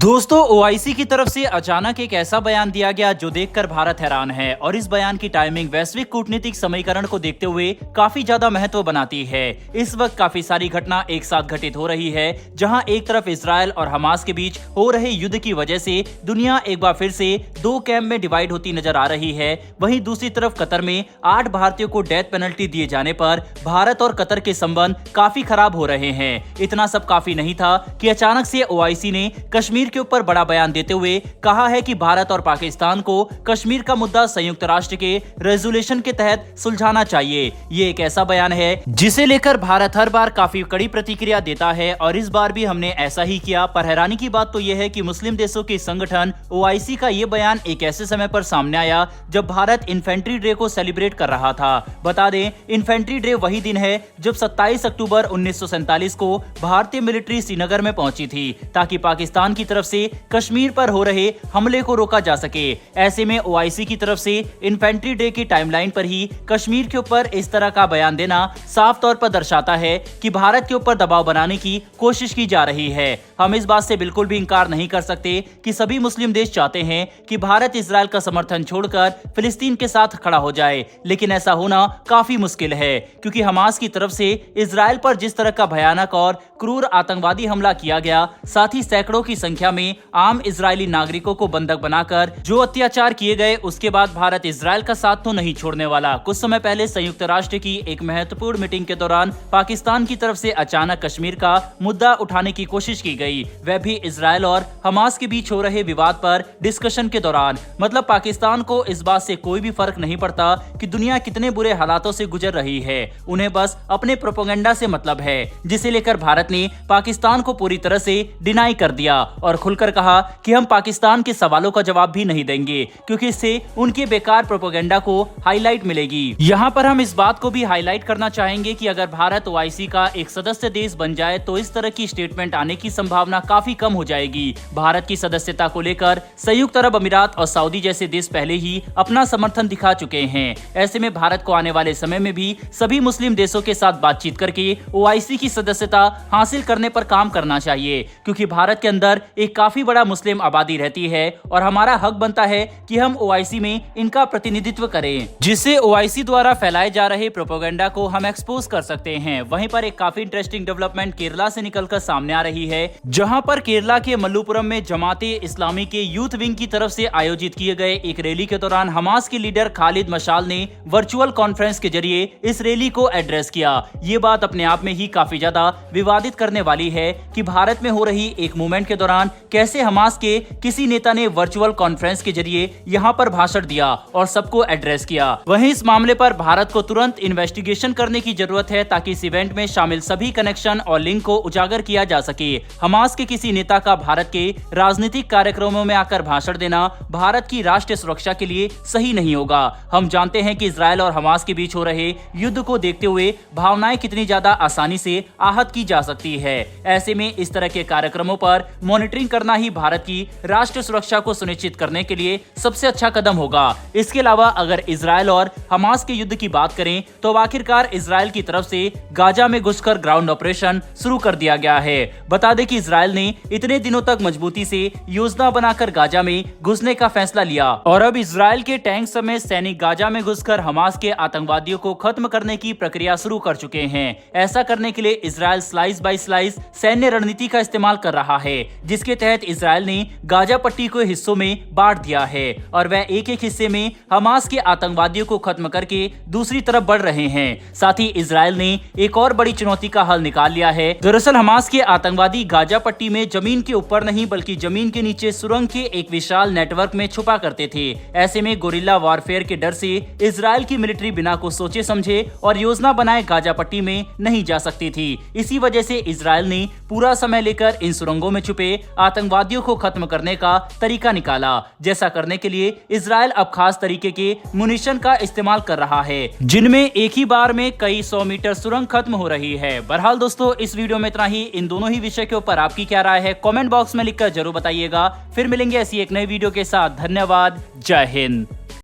दोस्तों ओआईसी की तरफ से अचानक एक ऐसा बयान दिया गया जो देखकर भारत हैरान है और इस बयान की टाइमिंग वैश्विक कूटनीतिक समीकरण को देखते हुए काफी ज्यादा महत्व बनाती है। इस वक्त काफी सारी घटना एक साथ घटित हो रही है, जहां एक तरफ इजराइल और हमास के बीच हो रहे युद्ध की वजह से दुनिया एक बार फिर से दो कैंप में डिवाइड होती नजर आ रही है। वहीं दूसरी तरफ कतर में 8 भारतीयों को डेथ पेनल्टी दिए जाने पर भारत और कतर के संबंध काफी खराब हो रहे हैं। इतना सब काफी नहीं था कि अचानक से ओआईसी ने कश्मीर के ऊपर बड़ा बयान देते हुए कहा है कि भारत और पाकिस्तान को कश्मीर का मुद्दा संयुक्त राष्ट्र के रेजोल्यूशन के तहत सुलझाना चाहिए। ये एक ऐसा बयान है जिसे लेकर भारत हर बार काफी कड़ी प्रतिक्रिया देता है और इस बार भी हमने ऐसा ही किया। पर हैरानी की बात तो यह है कि मुस्लिम देशों के संगठन ओआईसी का ये बयान एक ऐसे समय पर सामने आया जब भारत इन्फेंट्री डे को सेलिब्रेट कर रहा था। बता दें, इन्फेंट्री डे वही दिन है जब 27 अक्टूबर 1947 को भारतीय मिलिट्री श्रीनगर में पहुंची थी ताकि पाकिस्तान की तरफ से कश्मीर पर हो रहे हमले को रोका जा सके। ऐसे में ओआईसी की तरफ से इन्फेंट्री डे की टाइमलाइन पर ही कश्मीर के ऊपर इस तरह का बयान देना साफ तौर पर दर्शाता है कि भारत के ऊपर दबाव बनाने की कोशिश की जा रही है। हम इस बात से बिल्कुल भी इंकार नहीं कर सकते कि सभी मुस्लिम देश चाहते हैं कि भारत इजराइल का समर्थन छोड़कर फिलिस्तीन के साथ खड़ा हो जाए, लेकिन ऐसा होना काफी मुश्किल है क्योंकि हमास की तरफ से इजराइल पर जिस तरह का भयानक और क्रूर आतंकवादी हमला किया गया, साथ ही सैकड़ों की संख्या में आम इजरायली नागरिकों को बंधक बनाकर जो अत्याचार किए गए, उसके बाद भारत इजराइल का साथ तो नहीं छोड़ने वाला। कुछ समय पहले संयुक्त राष्ट्र की एक महत्वपूर्ण मीटिंग के दौरान पाकिस्तान की तरफ से अचानक कश्मीर का मुद्दा उठाने की कोशिश की गई, वह भी इजराइल और हमास के बीच हो रहे विवाद पर डिस्कशन के दौरान। मतलब पाकिस्तान को इस बात से कोई भी फर्क नहीं पड़ता कि दुनिया कितने बुरे हालातों से गुजर रही है, उन्हें बस अपने प्रोपेगेंडा से मतलब है, जिसे लेकर भारत ने पाकिस्तान को पूरी तरह से डिनाई कर दिया और खुलकर कहा कि हम पाकिस्तान के सवालों का जवाब भी नहीं देंगे क्योंकि इससे उनके बेकार प्रोपेगेंडा को हाईलाइट मिलेगी। यहाँ पर हम इस बात को भी हाईलाइट करना चाहेंगे कि अगर भारत ओआईसी का एक सदस्य देश बन जाए तो इस तरह की स्टेटमेंट आने की संभावना काफी कम हो जाएगी। भारत की सदस्यता को लेकर संयुक्त अरब अमीरात और सऊदी जैसे देश पहले ही अपना समर्थन दिखा चुके हैं। ऐसे में भारत को आने वाले समय में भी सभी मुस्लिम देशों के साथ बातचीत करके ओआईसी की सदस्यता हासिल करने पर काम करना चाहिए क्योंकि भारत के अंदर एक काफी बड़ा मुस्लिम आबादी रहती है और हमारा हक बनता है कि हम ओआईसी में इनका प्रतिनिधित्व करें, जिससे ओआईसी द्वारा फैलाए जा रहे प्रोपेगेंडा को हम एक्सपोज कर सकते हैं। वहीं पर एक काफी इंटरेस्टिंग डेवलपमेंट केरला से निकलकर सामने आ रही है, जहां पर केरला के मल्लुपुरम में जमाते इस्लामी के यूथ विंग की तरफ से आयोजित किए गए एक रैली के दौरान हमास के लीडर खालिद मशाल ने वर्चुअल कॉन्फ्रेंस के जरिए इस रैली को एड्रेस किया। ये बात अपने आप में ही काफी ज्यादा विवादित करने वाली है कि भारत में हो रही एक मूवमेंट के दौरान कैसे हमास के किसी नेता ने वर्चुअल कॉन्फ्रेंस के जरिए यहां पर भाषण दिया और सबको एड्रेस किया। वहीं इस मामले पर भारत को तुरंत इन्वेस्टिगेशन करने की जरूरत है ताकि इस इवेंट में शामिल सभी कनेक्शन और लिंक को उजागर किया जा सके। हमास के किसी नेता का भारत के राजनीतिक कार्यक्रमों में आकर भाषण देना भारत की राष्ट्रीय सुरक्षा के लिए सही नहीं होगा। हम जानते हैं कि इजराइल और हमास के बीच हो रहे युद्ध को देखते हुए भावनाएं कितनी ज्यादा आसानी से आहत की जा सकती है। ऐसे में इस तरह के कार्यक्रमों पर मॉनिटरिंग करना ही भारत की राष्ट्रीय सुरक्षा को सुनिश्चित करने के लिए सबसे अच्छा कदम होगा। इसके अलावा अगर इजराइल और हमास के युद्ध की बात करें तो आखिरकार इजराइल की तरफ से गाजा में घुसकर ग्राउंड ऑपरेशन शुरू कर दिया गया है। बता दें कि इजराइल ने इतने दिनों तक मजबूती से योजना बनाकर गाजा में घुसने का फैसला लिया और अब इजराइल के टैंक समेत सैनिक गाजा में घुसकर हमास के आतंकवादियों को खत्म करने की प्रक्रिया शुरू कर चुके हैं। ऐसा करने के लिए इजराइल स्लाइस बाय स्लाइस सैन्य रणनीति का इस्तेमाल कर रहा है, जिसके तहत इजराइल ने गाजा पट्टी को हिस्सों में बांट दिया है और वह एक एक हिस्से में हमास के आतंकवादियों को खत्म करके दूसरी तरफ बढ़ रहे हैं। साथ ही इजराइल ने एक और बड़ी चुनौती का हल निकाल लिया है। दरअसल हमास के आतंकवादी गाजा पट्टी में जमीन के ऊपर नहीं बल्कि जमीन के नीचे सुरंग के एक विशाल नेटवर्क में छुपा करते थे। ऐसे में गोरिल्ला वॉरफेयर के डर से इजराइल की मिलिट्री बिना कुछ सोचे समझे और योजना बनाए गाजा पट्टी में नहीं जा सकती थी। इसी वजह से इजराइल ने पूरा समय लेकर इन सुरंगों में छुपे आतंकवादियों को खत्म करने का तरीका निकाला। जैसा करने के लिए इजराइल अब खास तरीके के मुनिशन का इस्तेमाल कर रहा है, जिनमें एक ही बार में कई 100 मीटर सुरंग खत्म हो रही है। बहरहाल दोस्तों, इस वीडियो में इतना ही। इन दोनों ही विषय के ऊपर आपकी क्या राय है कमेंट बॉक्स में लिखकर जरूर बताइएगा। फिर मिलेंगे ऐसी एक नई वीडियो के साथ। धन्यवाद। जय हिंद।